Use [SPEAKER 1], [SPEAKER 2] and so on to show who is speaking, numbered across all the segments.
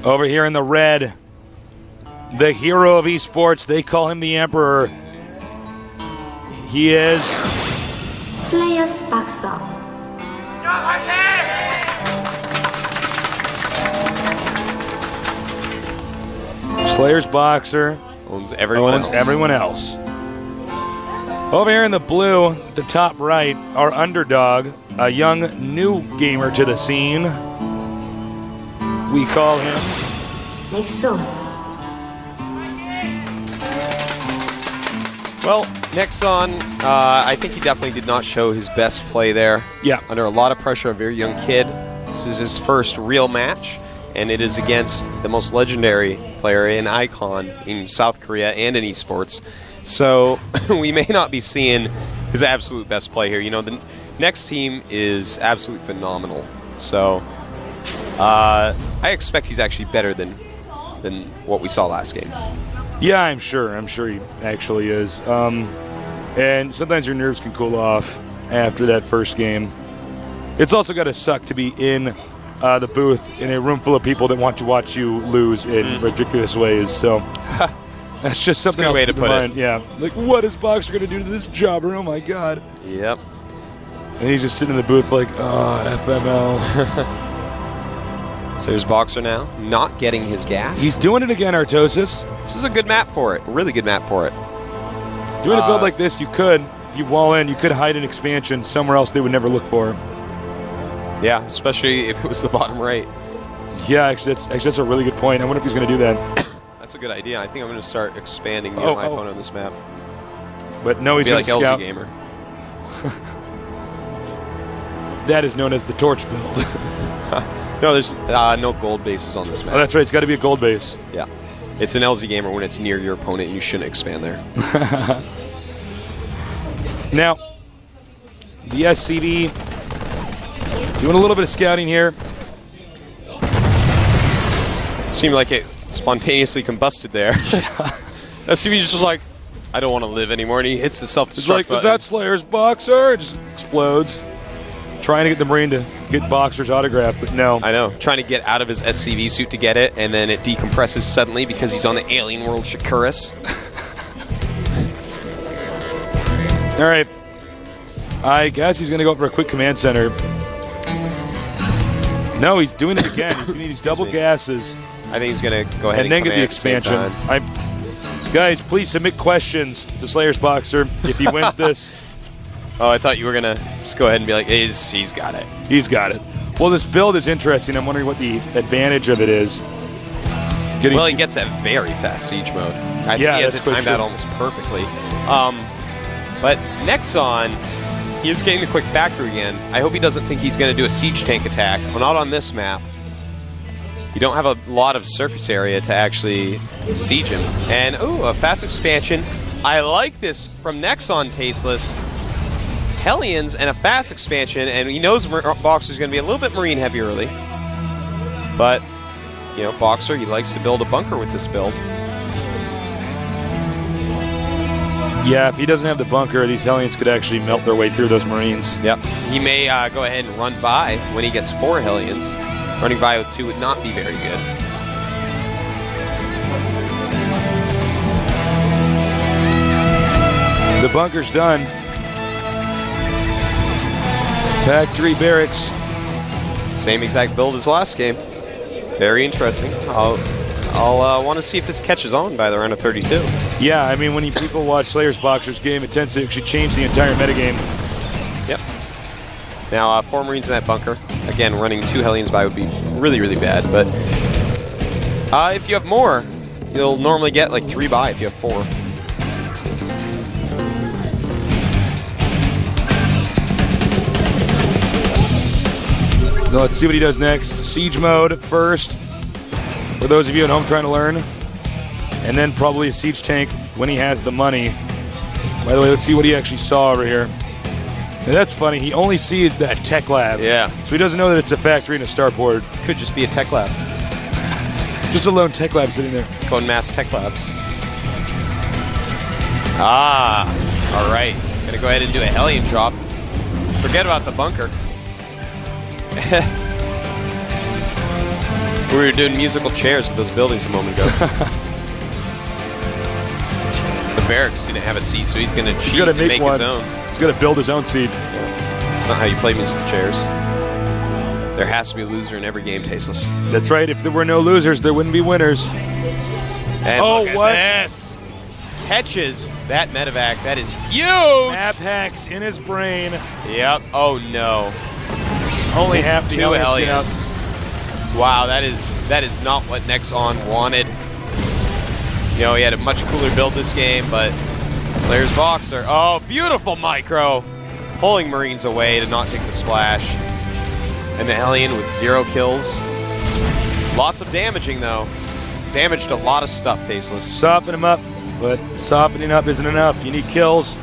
[SPEAKER 1] Over here in the red, the hero of esports, they call him the Emperor. He is
[SPEAKER 2] Slayer's BoxeR.
[SPEAKER 1] Slayer's BoxeR.
[SPEAKER 3] Owns everyone else.
[SPEAKER 1] Over here in the blue, the top right, our underdog, a young new gamer to the scene. We call him
[SPEAKER 2] NEXON.
[SPEAKER 3] Well, NEXON, I think he definitely did not show his best play there.
[SPEAKER 1] Yeah.
[SPEAKER 3] Under a lot of pressure, a very young kid. This is his first real match, and it is against the most legendary player in Icon in South Korea and in esports. So we may not be seeing his absolute best play here. You know, the next team is absolutely phenomenal. So I expect he's actually better than what we saw last game.
[SPEAKER 1] Yeah, I'm sure he actually is. And sometimes your nerves can cool off after that first game. It's also got to suck to be in the booth in a room full of people that want to watch you lose in ridiculous ways. So that's just something else
[SPEAKER 3] way to
[SPEAKER 1] keep
[SPEAKER 3] put
[SPEAKER 1] in mind.
[SPEAKER 3] it.
[SPEAKER 1] Yeah, like what is BoxeR going to do to this jobber? Oh my God.
[SPEAKER 3] Yep.
[SPEAKER 1] And he's just sitting in the booth like, oh, FML.
[SPEAKER 3] So here's BoxeR now, not getting his gas.
[SPEAKER 1] He's doing it again, Artosis.
[SPEAKER 3] This is a good map for it. A really good map for it.
[SPEAKER 1] Doing a build like this, you could, if you wall in, you could hide an expansion somewhere else they would never look for.
[SPEAKER 3] Yeah, especially if it was the bottom right.
[SPEAKER 1] Yeah, actually, that's a really good point. I wonder if he's going to do that.
[SPEAKER 3] That's a good idea. I think I'm going to start expanding my opponent on this map.
[SPEAKER 1] But no, he's
[SPEAKER 3] Be
[SPEAKER 1] going
[SPEAKER 3] like
[SPEAKER 1] to scout.
[SPEAKER 3] LZ Gamer.
[SPEAKER 1] That is known as the torch build.
[SPEAKER 3] No, there's no gold bases on this map.
[SPEAKER 1] Oh, that's right. It's got to be a gold base.
[SPEAKER 3] Yeah. It's an LZ Gamer when it's near your opponent, and you shouldn't expand there.
[SPEAKER 1] Now, the SCV doing a little bit of scouting here.
[SPEAKER 3] Seemed like it spontaneously combusted there. SCV's just like, I don't want to live anymore, and he hits the self-destruct
[SPEAKER 1] It's like,
[SPEAKER 3] button.
[SPEAKER 1] is that Slayer's BoxeR? It just explodes. Trying to get the Marine to get BoxeR's autograph, but no.
[SPEAKER 3] I know. Trying to get out of his SCV suit to get it, and then it decompresses suddenly because he's on the alien world Shakuras.
[SPEAKER 1] All right. I guess he's going to go for a quick command center. No, he's doing it again. He's going to need these double gases.
[SPEAKER 3] I think he's going to go ahead
[SPEAKER 1] and then get the
[SPEAKER 3] command at same
[SPEAKER 1] expansion.
[SPEAKER 3] time.
[SPEAKER 1] Guys, please submit questions to Slayer's BoxeR if he wins this.
[SPEAKER 3] Oh, I thought you were going to just go ahead and be like, he's got it.
[SPEAKER 1] He's got it. Well, this build is interesting. I'm wondering what the advantage of it is.
[SPEAKER 3] Well, he gets a very fast siege mode. I think he has it timed out almost perfectly. But NEXON, he is getting the quick factory again. I hope he doesn't think he's going to do a siege tank attack. Well, not on this map. You don't have a lot of surface area to actually siege him. And, ooh, a fast expansion. I like this from NEXON Tasteless. Hellions and a fast expansion, and he knows BoxeR's going to be a little bit Marine heavy early. But, you know, BoxeR, he likes to build a bunker with this build.
[SPEAKER 1] Yeah, if he doesn't have the bunker, these Hellions could actually melt their way through those Marines.
[SPEAKER 3] Yep. He may go ahead and run by when he gets 4 Hellions. Running by with 2 would not be very good.
[SPEAKER 1] The bunker's done. Factory barracks.
[SPEAKER 3] Same exact build as last game. Very interesting. I'll want to see if this catches on by the round of 32.
[SPEAKER 1] Yeah, I mean, when people watch Slayer's BoxeR's game, it tends to actually change the entire metagame.
[SPEAKER 3] Yep. Now, 4 Marines in that bunker. Again, running 2 Hellions by would be really, really bad. But if you have more, you'll normally get like 3 by if you have 4.
[SPEAKER 1] So let's see what he does next. Siege mode first, for those of you at home trying to learn. And then probably a siege tank when he has the money. By the way, let's see what he actually saw over here. And that's funny, he only sees that tech lab.
[SPEAKER 3] Yeah.
[SPEAKER 1] So he doesn't know that it's a factory and a starport.
[SPEAKER 3] Could just be a tech lab.
[SPEAKER 1] Just a lone tech lab sitting there.
[SPEAKER 3] Cone Mass Tech Labs. Ah, all right. Gonna go ahead and do a Hellion drop. Forget about the bunker. We were doing musical chairs with those buildings a moment ago. The barracks didn't have a seat, so he's going to cheat and make his own.
[SPEAKER 1] He's going to build his own seat.
[SPEAKER 3] Yeah. That's not how you play musical chairs. There has to be a loser in every game, Tasteless.
[SPEAKER 1] That's right. If there were no losers, there wouldn't be winners.
[SPEAKER 3] And
[SPEAKER 1] oh,
[SPEAKER 3] look
[SPEAKER 1] what?
[SPEAKER 3] At this. Catches that medevac. That is huge.
[SPEAKER 1] Map hacks in his brain.
[SPEAKER 3] Yep. Oh, no.
[SPEAKER 1] Only half the
[SPEAKER 3] Hellions. Wow, that is not what NEXON wanted. You know, he had a much cooler build this game, but Slayer's BoxeR. Oh, beautiful micro. Pulling Marines away to not take the splash. And the Hellion with 0 kills. Lots of damaging, though. Damaged a lot of stuff, Tasteless.
[SPEAKER 1] Soften him up, but softening up isn't enough. You need kills.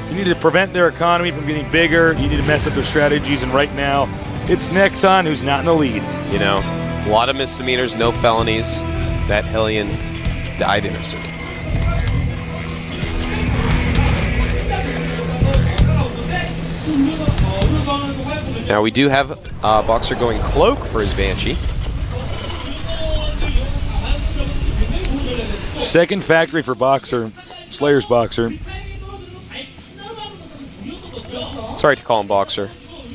[SPEAKER 1] You need to prevent their economy from getting bigger. You need to mess up their strategies, and right now, it's NEXON who's not in the lead.
[SPEAKER 3] You know, a lot of misdemeanors, no felonies. That Hellion died innocent. Now we do have BoxeR going Cloak for his Banshee.
[SPEAKER 1] Second factory for BoxeR, Slayer's BoxeR.
[SPEAKER 3] Sorry to call him BoxeR.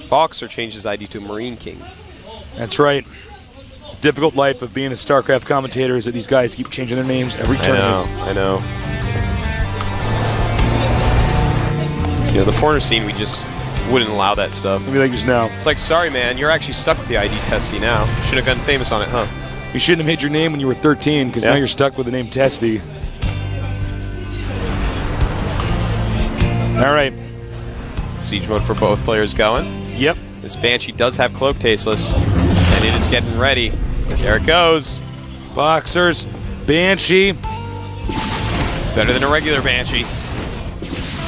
[SPEAKER 3] BoxeR changed his ID to Marine King.
[SPEAKER 1] That's right. The difficult life of being a StarCraft commentator is that these guys keep changing their names every tournament.
[SPEAKER 3] I know. You know, the foreigner scene, we just wouldn't allow that stuff.
[SPEAKER 1] Maybe like just now.
[SPEAKER 3] It's like, sorry, man, you're actually stuck with the ID Testy now. Should have gotten famous on it, huh?
[SPEAKER 1] You shouldn't have made your name when you were 13, because now you're stuck with the name Testy. All right.
[SPEAKER 3] Siege mode for both players going.
[SPEAKER 1] Yep.
[SPEAKER 3] This Banshee does have Cloak, Tasteless, and it is getting ready. There it goes.
[SPEAKER 1] BoxeR's Banshee.
[SPEAKER 3] Better than a regular Banshee.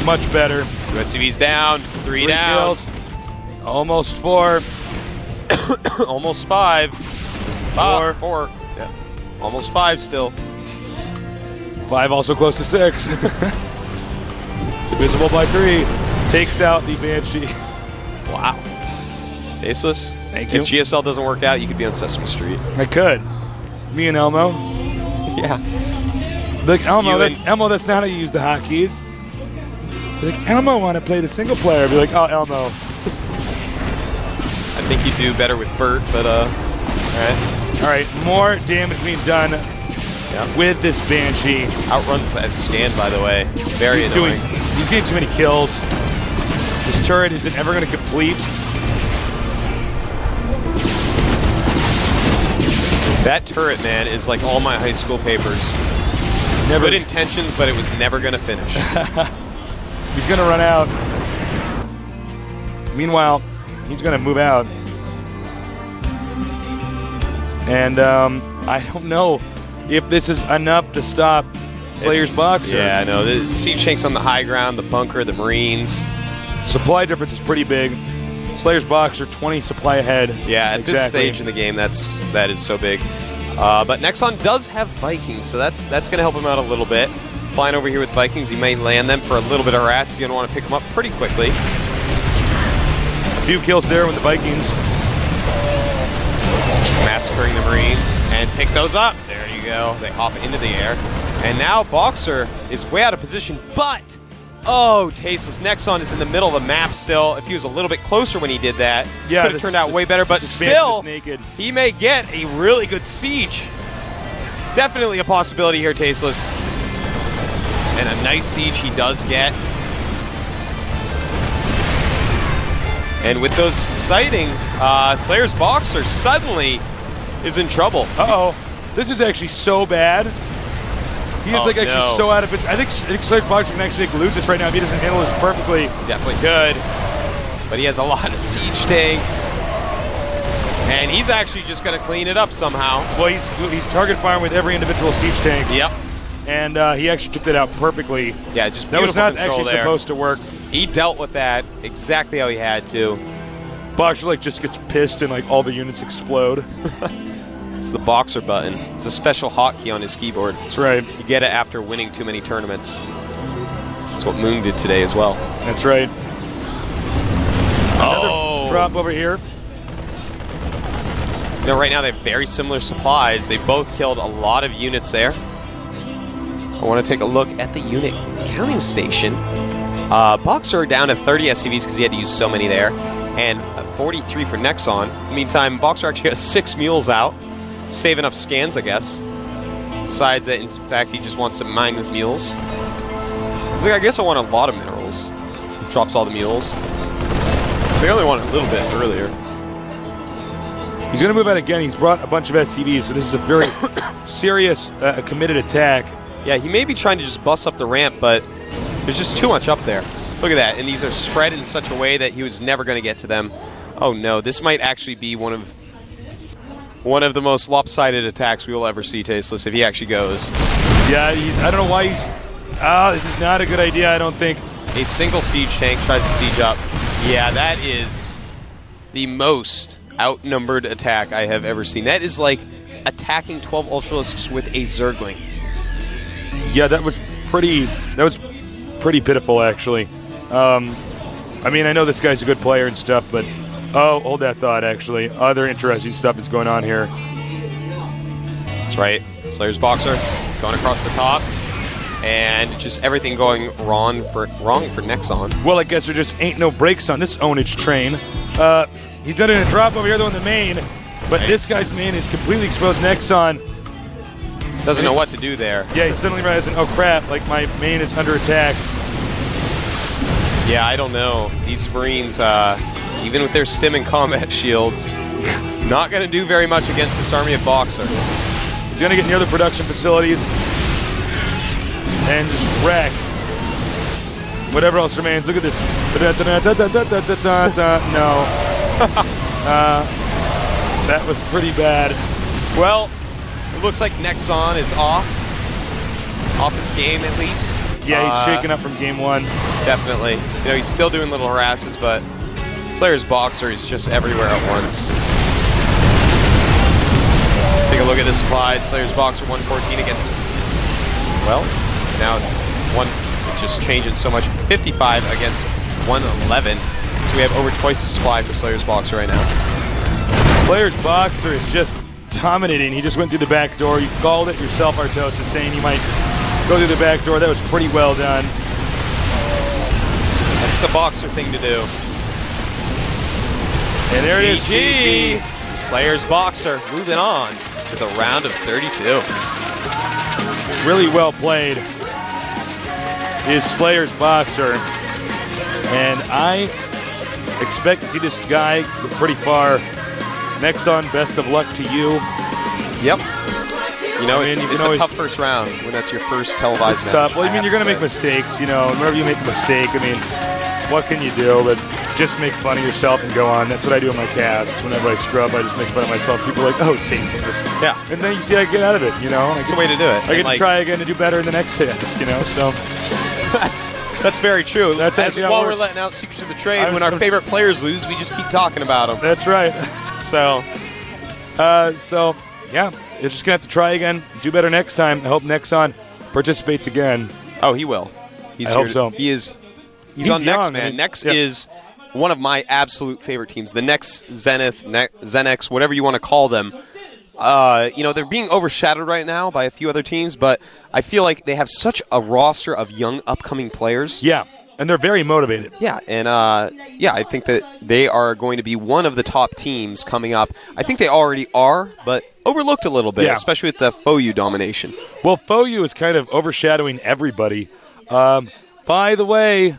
[SPEAKER 1] Much better.
[SPEAKER 3] USCV's down. 3 down.
[SPEAKER 1] Kills. Almost 4.
[SPEAKER 3] Almost 5.
[SPEAKER 1] 4.
[SPEAKER 3] Yeah. Almost 5 still.
[SPEAKER 1] 5 also close to 6. Divisible by 3. Takes out the Banshee.
[SPEAKER 3] Wow. Tasteless.
[SPEAKER 1] Thank you.
[SPEAKER 3] If GSL doesn't work out, you could be on Sesame Street.
[SPEAKER 1] I could. Me and Elmo.
[SPEAKER 3] Yeah.
[SPEAKER 1] Like, Elmo, that's not how you use the hotkeys. Like, Elmo want to play the single player. Be like, oh, Elmo.
[SPEAKER 3] I think you do better with Bert, but alright.
[SPEAKER 1] Alright, more damage being done with this Banshee.
[SPEAKER 3] Outruns that scan, by the way. Very annoying.
[SPEAKER 1] He's getting too many kills. This turret isn't ever going to complete.
[SPEAKER 3] That turret, man, is like all my high school papers. Good intentions, but it was never going to finish.
[SPEAKER 1] He's going to run out. Meanwhile, he's going to move out. And I don't know if this is enough to stop Slayer's BoxeR.
[SPEAKER 3] Yeah, I know. The siege tanks on the high ground, the bunker, the Marines.
[SPEAKER 1] Supply difference is pretty big. Slayer's BoxeR 20 supply ahead.
[SPEAKER 3] Yeah, at this stage in the game, that is so big. But NEXON does have Vikings, so that's going to help him out a little bit. Flying over here with Vikings, he may land them for a little bit of harass. He's going to want to pick them up pretty quickly.
[SPEAKER 1] A few kills there with the Vikings.
[SPEAKER 3] Massacring the Marines, and pick those up. There you go. They hop into the air. And now BoxeR is way out of position, but oh, tasteless. NEXON is in the middle of the map still. If he was a little bit closer when he did that, could have turned out way better, but still, he may get a really good siege. Definitely a possibility here, Tasteless. And a nice siege he does get. And with those sighting, Slayer's BoxeR suddenly is in trouble.
[SPEAKER 1] Uh-oh. This is actually so bad. He is actually so out of his. I think Slayer's BoxeR can actually lose this right now if he doesn't handle this perfectly.
[SPEAKER 3] Definitely could. But he has a lot of siege tanks. And he's actually just going to clean it up somehow.
[SPEAKER 1] Well, he's target firing with every individual siege tank.
[SPEAKER 3] Yep.
[SPEAKER 1] And he actually took that out perfectly.
[SPEAKER 3] Yeah, just
[SPEAKER 1] that was not actually supposed to work.
[SPEAKER 3] He dealt with that exactly how he had to.
[SPEAKER 1] BoxeR just gets pissed and all the units explode.
[SPEAKER 3] It's the BoxeR button. It's a special hotkey on his keyboard.
[SPEAKER 1] That's right.
[SPEAKER 3] You get it after winning too many tournaments. That's what Moon did today as well.
[SPEAKER 1] That's right. Another drop over here.
[SPEAKER 3] know, right now they have very similar supplies. They both killed a lot of units there. I want to take a look at the unit counting station. BoxeR down to 30 SCVs because he had to use so many there, and 43 for NEXON. Meantime, BoxeR actually got 6 mules out, saving up scans, I guess. Decides that, in fact, he just wants to mine with mules. He's like, I guess I want a lot of minerals. Drops all the mules. So he only wanted a little bit earlier.
[SPEAKER 1] He's going to move out again. He's brought a bunch of SCVs, so this is a very serious, committed attack.
[SPEAKER 3] Yeah, he may be trying to just bust up the ramp, but there's just too much up there. Look at that, and these are spread in such a way that he was never going to get to them. Oh no, this might actually be one of the most lopsided attacks we will ever see, Tasteless, if he actually goes.
[SPEAKER 1] Yeah, I don't know why he's... this is not a good idea, I don't think.
[SPEAKER 3] A single siege tank tries to siege up. Yeah, that is the most outnumbered attack I have ever seen. That is like attacking 12 Ultralisks with a Zergling.
[SPEAKER 1] Yeah, that was pretty pitiful, actually. I mean, I know this guy's a good player and stuff, but... Oh, hold that thought, actually. Other interesting stuff is going on here.
[SPEAKER 3] That's right. Slayer's BoxeR going across the top. And just everything going wrong for NEXON.
[SPEAKER 1] Well, I guess there just ain't no brakes on this ownage train. He's done a drop over here, though, in the main. But this guy's main is completely exposed. NEXON
[SPEAKER 3] doesn't know what to do there.
[SPEAKER 1] Yeah, he's suddenly realizing, oh crap, like my main is under attack.
[SPEAKER 3] Yeah, I don't know. These Marines, even with their stim and combat shields, not going to do very much against this army of BoxeR.
[SPEAKER 1] He's going to get near the production facilities and just wreck whatever else remains. Look at this. No. That was pretty bad.
[SPEAKER 3] Well, it looks like NEXON is off his game at least.
[SPEAKER 1] Yeah, he's shaken up from game 1.
[SPEAKER 3] Definitely. You know, he's still doing little harasses, but Slayer's BoxeR is just everywhere at once. Let's take a look at the supplies. Slayer's BoxeR 114 against, well, now it's just changing so much. 55 against 111. So we have over twice the supply for Slayer's BoxeR right now.
[SPEAKER 1] Slayer's BoxeR is just dominating. He just went through the back door. You called it yourself, Artosis, saying he might go through the back door. That was pretty well done.
[SPEAKER 3] That's a BoxeR thing to do.
[SPEAKER 1] And there it is, GG.
[SPEAKER 3] Slayer's BoxeR moving on to the round of 32.
[SPEAKER 1] Really well played is Slayer's BoxeR. And I expect to see this guy get pretty far. NEXON, best of luck to you.
[SPEAKER 3] Yep. You know, it's a tough first round when that's your first televised match.
[SPEAKER 1] Tough. Well, I mean, you're going to make mistakes, you know. Whenever you make a mistake, I mean, what can you do? But just make fun of yourself and go on. That's what I do in my casts. Whenever I screw up, I just make fun of myself. People are like, oh, Tasteless.
[SPEAKER 3] Yeah.
[SPEAKER 1] And then you see I get out of it, you know.
[SPEAKER 3] That's the way to do it.
[SPEAKER 1] I get to try again to do better in the next task, you know. So
[SPEAKER 3] that's very true.
[SPEAKER 1] That's actually
[SPEAKER 3] while we're letting out secrets of the trade, when our favorite players lose, we just keep talking about them.
[SPEAKER 1] That's right. So yeah, you're just gonna have to try again, do better next time. I hope NEXON participates again.
[SPEAKER 3] Oh, he will.
[SPEAKER 1] I hope so.
[SPEAKER 3] He's on Nex, man. Nex is one of my absolute favorite teams. The Nex, Zenith, Zenex, whatever you want to call them. You know, they're being overshadowed right now by a few other teams, but I feel like they have such a roster of young, upcoming players.
[SPEAKER 1] Yeah, and they're very motivated.
[SPEAKER 3] Yeah, and I think that they are going to be one of the top teams coming up. I think they already are, but overlooked a little bit, especially with the FOU domination.
[SPEAKER 1] Well, FOU is kind of overshadowing everybody. By the way,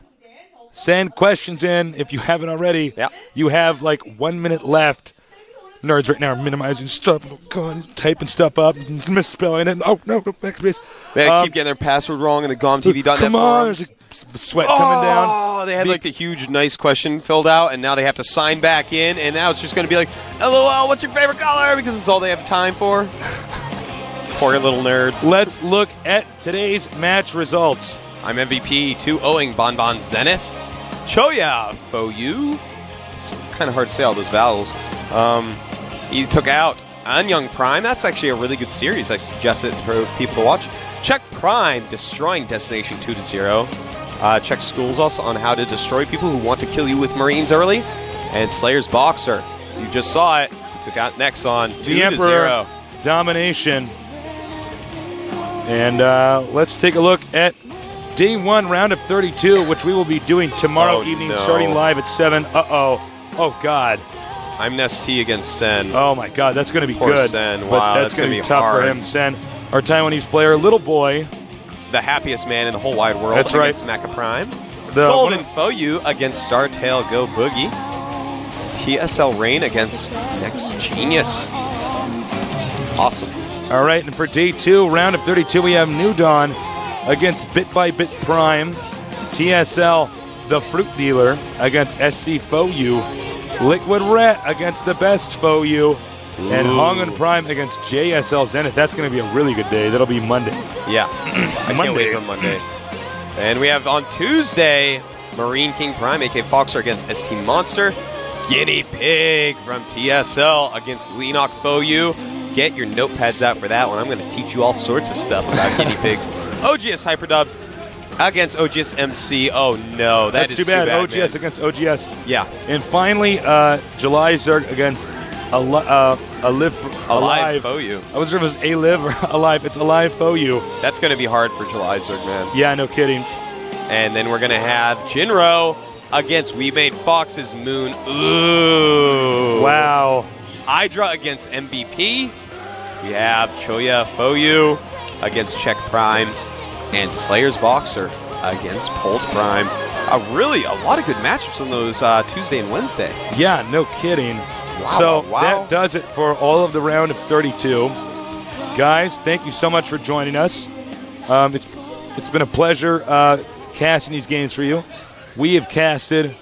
[SPEAKER 1] send questions in if you haven't already.
[SPEAKER 3] Yeah.
[SPEAKER 1] You have like 1 minute left. Nerds right now are minimizing stuff. Oh, God, typing stuff up, misspelling it. Oh, no, backspace.
[SPEAKER 3] They keep getting their password wrong in the GomTV.net
[SPEAKER 1] Come on, there's sweat coming down.
[SPEAKER 3] Oh, they had like the huge, nice question filled out, and now they have to sign back in, and now it's just going to be like, LOL, what's your favorite color? Because it's all they have time for. Poor little nerds.
[SPEAKER 1] Let's look at today's match results.
[SPEAKER 3] I'm MVP 2-0ing Bonbon Zenith. Choya FOU. It's kind of hard to say all those vowels. He took out Anyang Prime. That's actually a really good series. I suggest it for people to watch. Check Prime destroying Destination 2-0. Check Schools also on how to destroy people who want to kill you with Marines early. And Slayer's BoxeR. You just saw it. took out NEXON 2-0.
[SPEAKER 1] The Emperor domination. And let's take a look at Day 1, round of 32, which we will be doing tomorrow evening, starting live at 7. Uh-oh. Oh, God.
[SPEAKER 3] I'm Nestea against Sen.
[SPEAKER 1] Oh, my God. That's going to be
[SPEAKER 3] Poor
[SPEAKER 1] good.
[SPEAKER 3] Sen.
[SPEAKER 1] But
[SPEAKER 3] Wow,
[SPEAKER 1] that's going to be tough
[SPEAKER 3] hard
[SPEAKER 1] for him. Sen, our Taiwanese player, little boy.
[SPEAKER 3] The happiest man in the whole wide world
[SPEAKER 1] That's
[SPEAKER 3] against Mecha Prime.
[SPEAKER 1] The
[SPEAKER 3] Golden Foyu against Startail Go Boogie. TSL Rain against Next Genius. Awesome.
[SPEAKER 1] All right, and for Day 2, round of 32, we have New Dawn against Bit by Bit Prime. TSL, the Fruit Dealer, against SC Foyu. Liquid Rat against the Best Foyu. And Hongun Prime against JSL Zenith. That's going to be a really good day. That'll be Monday.
[SPEAKER 3] Yeah. I can't wait for Monday. And we have on Tuesday, Marine King Prime, a.k.a. BoxeR against ST Monster. Guinea Pig from TSL against Leenock Foyu. Get your notepads out for that one. I'm going to teach you all sorts of stuff about guinea pigs. OGS Hyperdub against OGS MC. Oh, no.
[SPEAKER 1] That's too bad. OGS
[SPEAKER 3] man.
[SPEAKER 1] against OGS.
[SPEAKER 3] Yeah.
[SPEAKER 1] And finally, July Zerg against Alive
[SPEAKER 3] Foyu.
[SPEAKER 1] I wasn't sure if it was A-Live or Alive. It's Alive Foyu.
[SPEAKER 3] That's going to be hard for July Zerg, man.
[SPEAKER 1] Yeah, no kidding.
[SPEAKER 3] And then we're going to have Jinro against We Made Fox's Moon. Ooh.
[SPEAKER 1] Wow.
[SPEAKER 3] Hydra against MVP. We have Choya Foyu against Czech Prime. And Slayer's BoxeR against Pulse Prime. Really a lot of good matchups on those Tuesday and Wednesday.
[SPEAKER 1] Yeah, no kidding.
[SPEAKER 3] Wow,
[SPEAKER 1] that does it for all of the round of 32. Guys, thank you so much for joining us. It's been a pleasure casting these games for you. We have casted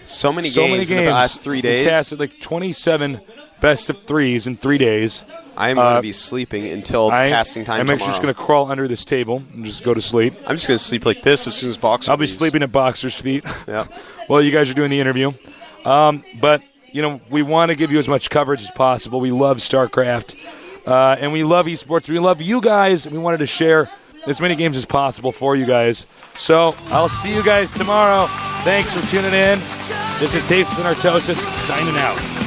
[SPEAKER 3] so many games in the last 3 days.
[SPEAKER 1] We casted like 27 best of threes in 3 days.
[SPEAKER 3] I am going to be sleeping until casting time tomorrow.
[SPEAKER 1] I'm actually just going to crawl under this table and just go to sleep.
[SPEAKER 3] I'm just going to sleep like this as soon as BoxeR
[SPEAKER 1] I'll be sleeping at BoxeR's feet.
[SPEAKER 3] Yeah.
[SPEAKER 1] While you guys are doing the interview. But you know, we want to give you as much coverage as possible. We love StarCraft, and we love esports. We love you guys, and we wanted to share as many games as possible for you guys. So I'll see you guys tomorrow. Thanks for tuning in. This is Tastes and Artosis signing out.